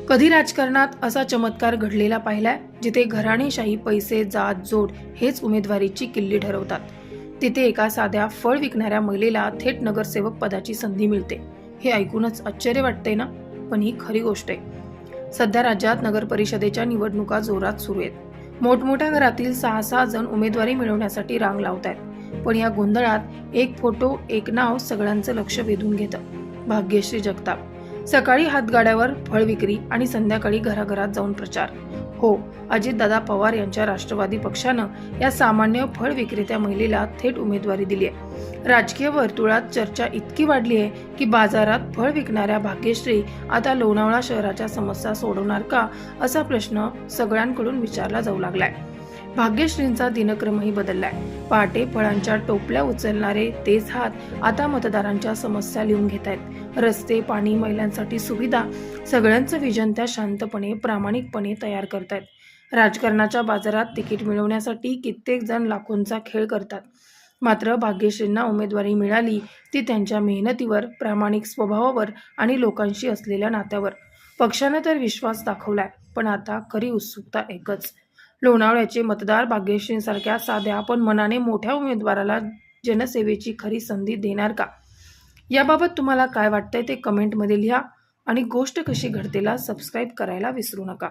कधी राजकारणात असा चमत्कार घडलेला पाहिलाय जिथे घराणेशाही, पैसे, जात, जोड हेच उमेदवारीची किल्ली ठरवतात. तिथे एका साध्या फळ विकणाऱ्या महिलेला थेट नगरसेवक पदाची संधी मिळते. हे ऐकूनच आश्चर्य वाटते ना, पण ही खरी गोष्ट आहे. सध्या राज्यात नगर परिषदेच्या निवडणुका जोरात सुरू आहेत. मोठमोठ्या घरातील 6-6 जण उमेदवारी मिळवण्यासाठी रांग लावत आहेत. पण या गोंधळात एक फोटो, एक नाव सगळ्यांचं लक्ष वेधून घेतं. भाग्यश्री जगताप. सकाळी हातगाड्यावर फळ विक्री आणि संध्याकाळी घराघरात जाऊन प्रचार. हो, अजितदादा पवार यांच्या राष्ट्रवादी पक्षानं या सामान्य फळ विक्रेत्या महिलेला थेट उमेदवारी दिली आहे. राजकीय वर्तुळात चर्चा इतकी वाढली आहे की बाजारात फळ विकणाऱ्या भाग्यश्री आता लोणावळा शहराच्या समस्या सोडवणार का, असा प्रश्न सगळ्यांकडून विचारला जाऊ लागलाय. भाग्यश्रींचा दिनक्रमही बदललाय. पहाटे फळांच्या टोपल्या उचलणारे तेच हात आता मतदारांच्या समस्या लिहून घेत आहेत. रस्ते, पाणी, महिलांसाठी सुविधा, सगळ्यांचं विजन त्या शांतपणे, प्रामाणिकपणे तयार करतायत. राजकारणाच्या बाजारात तिकीट मिळवण्यासाठी कित्येक जण लाखोंचा खेळ करतात. मात्र भाग्यश्रींना उमेदवारी मिळाली ती त्यांच्या मेहनतीवर, प्रामाणिक स्वभावावर आणि लोकांशी असलेल्या नात्यावर. पक्षानं तर विश्वास दाखवलाय, पण आता खरी उत्सुकता एकच: लोणावळ्याचे मतदार भाग्यश्रींसारख्या साध्या पण मनाने मोठ्या उमेदवाराला जनसेवेची खरी संधी देणार का? याबाबत तुम्हाला काय वाटतंय ते कमेंटमध्ये लिहा आणि गोष्ट कशी घडतेला सबस्क्राईब करायला विसरू नका.